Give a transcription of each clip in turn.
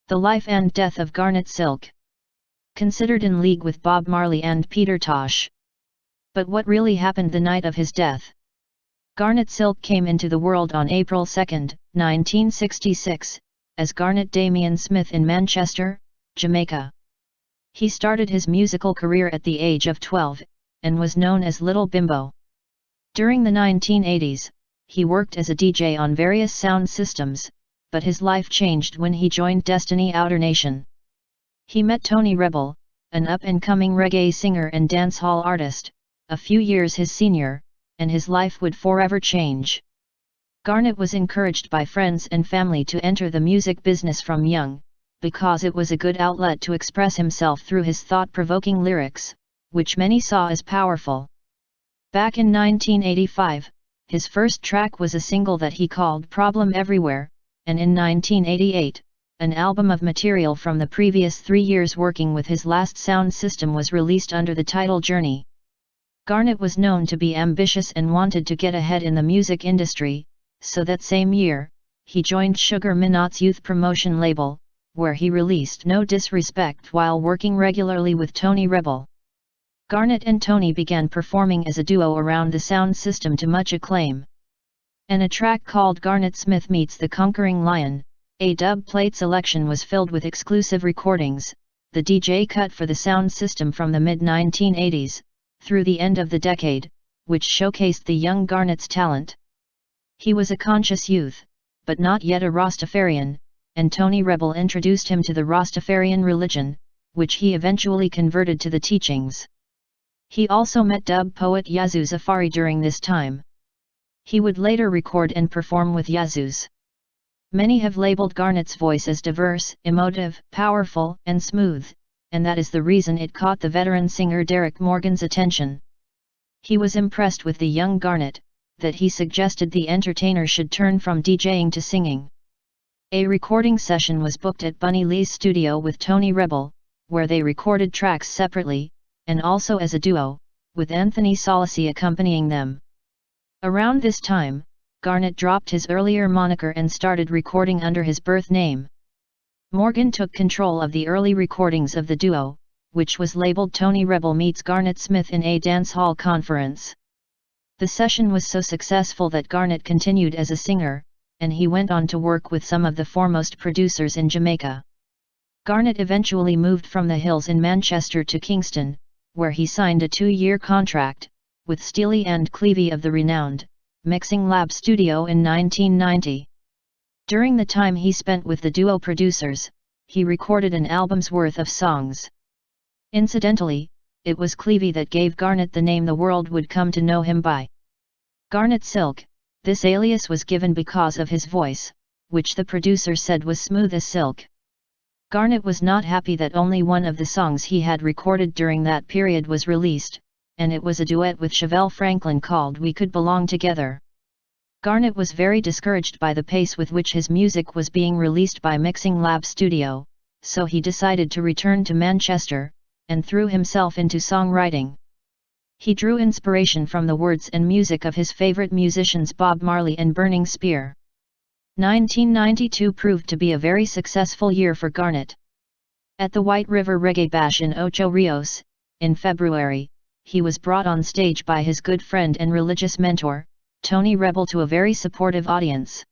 The life and death of Garnet Silk. Considered in league with Bob Marley and Peter Tosh. But what really happened the night of his death? Garnet Silk came into the world on April 2, 1966, as Garnet Damian Smith in Manchester, Jamaica. He started his musical career at the age of 12, and was known as Little Bimbo. During the 1980s, he worked as a DJ on various sound systems, but his life changed when he joined Destiny Outer Nation. He met Tony Rebel, an up-and-coming reggae singer and dancehall artist, a few years his senior, and his life would forever change. Garnet was encouraged by friends and family to enter the music business from young, because it was a good outlet to express himself through his thought-provoking lyrics, which many saw as powerful. Back in 1985, his first track was a single that he called Problem Everywhere, and in 1988, an album of material from the previous 3 years working with his last sound system was released under the title Journey. Garnet was known to be ambitious and wanted to get ahead in the music industry, so that same year, he joined Sugar Minot's youth promotion label, where he released No Disrespect while working regularly with Tony Rebel. Garnet and Tony began performing as a duo around the sound system to much acclaim. And a track called Garnet Smith Meets the Conquering Lion, a dub plate selection was filled with exclusive recordings, the DJ cut for the sound system from the mid-1980s, through the end of the decade, which showcased the young Garnet's talent. He was a conscious youth, but not yet a Rastafarian, and Tony Rebel introduced him to the Rastafarian religion, which he eventually converted to the teachings. He also met dub poet Yazoo Zafari during this time. He would later record and perform with Yazoo's. Many have labeled Garnet's voice as diverse, emotive, powerful, and smooth, and that is the reason it caught the veteran singer Derek Morgan's attention. He was impressed with the young Garnet, that he suggested the entertainer should turn from DJing to singing. A recording session was booked at Bunny Lee's studio with Tony Rebel, where they recorded tracks separately, and also as a duo, with Anthony Solisi accompanying them. Around this time, Garnet dropped his earlier moniker and started recording under his birth name. Morgan took control of the early recordings of the duo, which was labeled Tony Rebel Meets Garnet Smith in a dancehall conference. The session was so successful that Garnet continued as a singer, and he went on to work with some of the foremost producers in Jamaica. Garnet eventually moved from the Hills in Manchester to Kingston, where he signed a 2-year contract with Steely and Clevie of the renowned Mixing Lab Studio in 1990. During the time he spent with the duo producers, he recorded an album's worth of songs. Incidentally, it was Clevie that gave Garnet the name the world would come to know him by. Garnet Silk, this alias was given because of his voice, which the producer said was smooth as silk. Garnet was not happy that only one of the songs he had recorded during that period was released, and it was a duet with Chevelle Franklin called We Could Belong Together. Garnet was very discouraged by the pace with which his music was being released by Mixing Lab Studio, so he decided to return to Manchester, and threw himself into songwriting. He drew inspiration from the words and music of his favorite musicians Bob Marley and Burning Spear. 1992 proved to be a very successful year for Garnet. At the White River Reggae Bash in Ocho Rios, in February, he was brought on stage by his good friend and religious mentor, Tony Rebel, to a very supportive audience.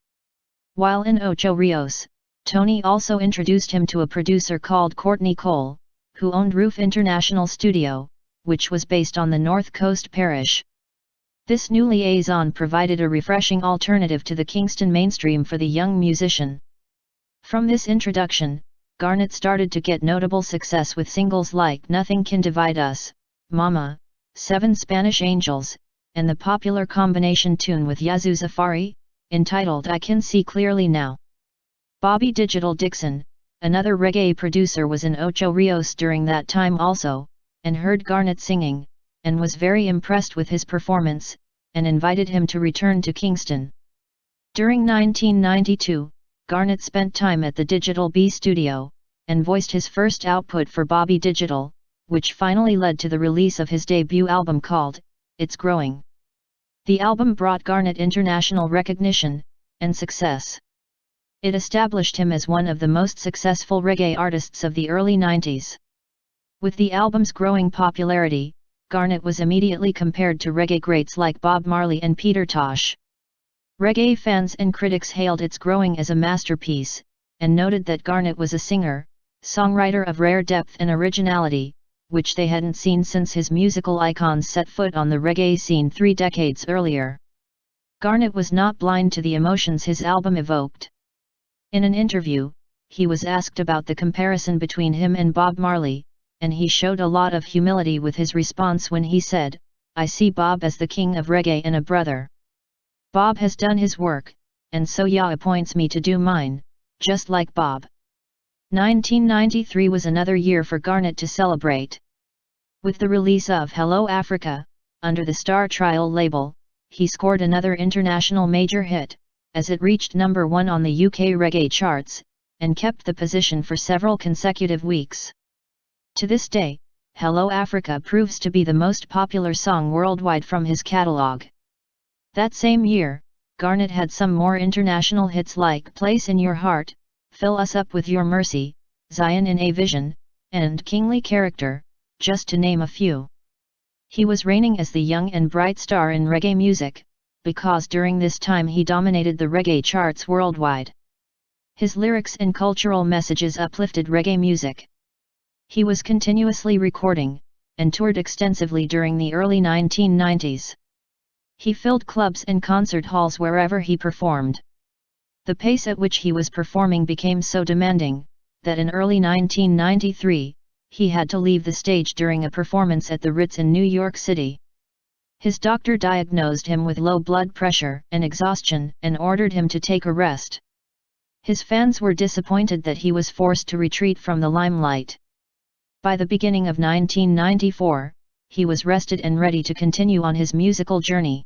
While in Ocho Rios, Tony also introduced him to a producer called Courtney Cole, who owned Roof International Studio, which was based on the North Coast Parish. This new liaison provided a refreshing alternative to the Kingston mainstream for the young musician. From this introduction, Garnet started to get notable success with singles like Nothing Can Divide Us, Mama, 7 Spanish Angels, and the popular combination tune with Yazoo Zafari, entitled I Can See Clearly Now. Bobby Digital Dixon, another reggae producer, was in Ocho Rios during that time also, and heard Garnet singing, and was very impressed with his performance, and invited him to return to Kingston. During 1992, Garnet spent time at the Digital B studio, and voiced his first output for Bobby Digital, which finally led to the release of his debut album called It's Growing. The album brought Garnet international recognition and success. It established him as one of the most successful reggae artists of the early 90s. With the album's growing popularity, Garnet was immediately compared to reggae greats like Bob Marley and Peter Tosh. Reggae fans and critics hailed its growing as a masterpiece, and noted that Garnet was a singer, songwriter of rare depth and originality, which they hadn't seen since his musical icons set foot on the reggae scene 3 decades earlier. Garnet was not blind to the emotions his album evoked. In an interview, he was asked about the comparison between him and Bob Marley, and he showed a lot of humility with his response when he said, "I see Bob as the king of reggae and a brother. Bob has done his work, and so Yah appoints me to do mine, just like Bob." 1993 was another year for Garnet to celebrate. With the release of Hello Africa, under the Star Trial label, he scored another international major hit, as it reached number 1 on the UK reggae charts, and kept the position for several consecutive weeks. To this day, Hello Africa proves to be the most popular song worldwide from his catalogue. That same year, Garnet had some more international hits like Place in Your Heart, Fill Us Up With Your Mercy, Zion in a Vision, and Kingly Character, just to name a few. He was reigning as the young and bright star in reggae music, because during this time he dominated the reggae charts worldwide. His lyrics and cultural messages uplifted reggae music. He was continuously recording, and toured extensively during the early 1990s. He filled clubs and concert halls wherever he performed. The pace at which he was performing became so demanding, that in early 1993, he had to leave the stage during a performance at the Ritz in New York City. His doctor diagnosed him with low blood pressure and exhaustion and ordered him to take a rest. His fans were disappointed that he was forced to retreat from the limelight. By the beginning of 1994, he was rested and ready to continue on his musical journey.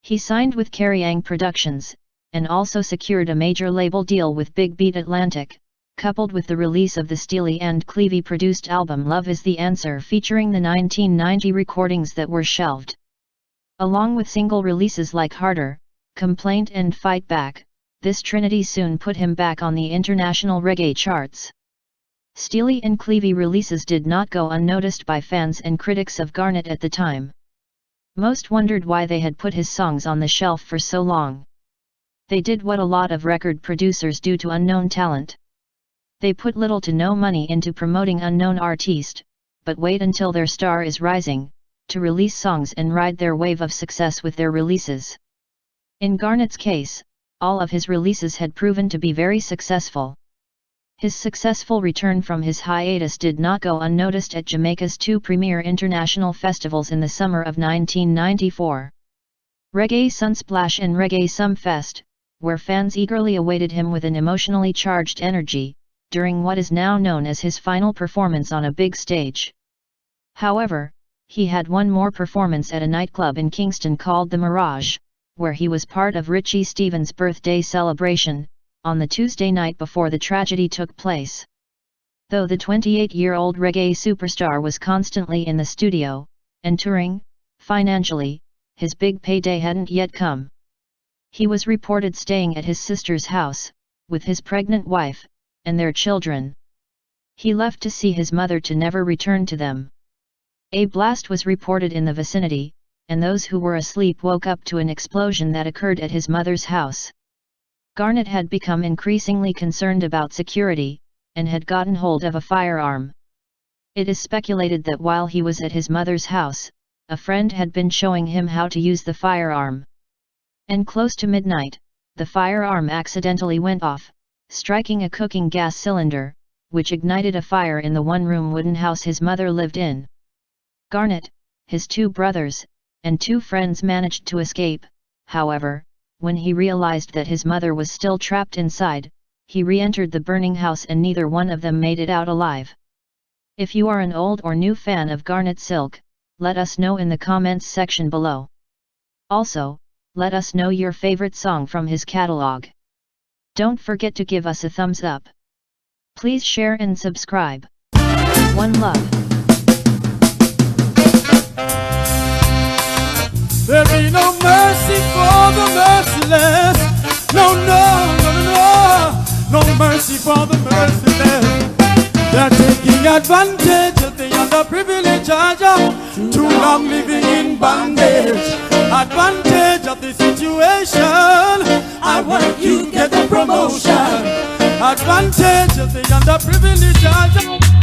He signed with Carrying Productions, and also secured a major label deal with Big Beat Atlantic, coupled with the release of the Steely and Clevie-produced album Love Is the Answer featuring the 1990 recordings that were shelved. Along with single releases like Harder, Complaint and Fight Back, this trinity soon put him back on the international reggae charts. Steely and Clevie releases did not go unnoticed by fans and critics of Garnet at the time. Most wondered why they had put his songs on the shelf for so long. They did what a lot of record producers do to unknown talent. They put little to no money into promoting unknown artists, but wait until their star is rising, to release songs and ride their wave of success with their releases. In Garnet's case, all of his releases had proven to be very successful. His successful return from his hiatus did not go unnoticed at Jamaica's 2 premier international festivals in the summer of 1994. Reggae Sunsplash and Reggae Sumfest, where fans eagerly awaited him with an emotionally charged energy, during what is now known as his final performance on a big stage. However, he had one more performance at a nightclub in Kingston called The Mirage, where he was part of Richie Stevens' birthday celebration, on the Tuesday night before the tragedy took place. Though the 28-year-old reggae superstar was constantly in the studio, and touring, financially, his big payday hadn't yet come. He was reported staying at his sister's house, with his pregnant wife, and their children. He left to see his mother to never return to them. A blast was reported in the vicinity, and those who were asleep woke up to an explosion that occurred at his mother's house. Garnet had become increasingly concerned about security, and had gotten hold of a firearm. It is speculated that while he was at his mother's house, a friend had been showing him how to use the firearm. And close to midnight, the firearm accidentally went off, striking a cooking gas cylinder, which ignited a fire in the one-room wooden house his mother lived in. Garnet, his 2 brothers, and 2 friends managed to escape. However, when he realized that his mother was still trapped inside, he re-entered the burning house and neither one of them made it out alive. If you are an old or new fan of Garnet Silk, let us know in the comments section below. Also, let us know your favorite song from his catalog. Don't forget to give us a thumbs up. Please share and subscribe. One love. There be no mercy for the merciless. No, no, no, no, no. No mercy for the merciless. They're taking advantage of the underprivileged, too long living in bondage. Advantage of the situation. I want you to get the promotion. Advantage of the underprivileged.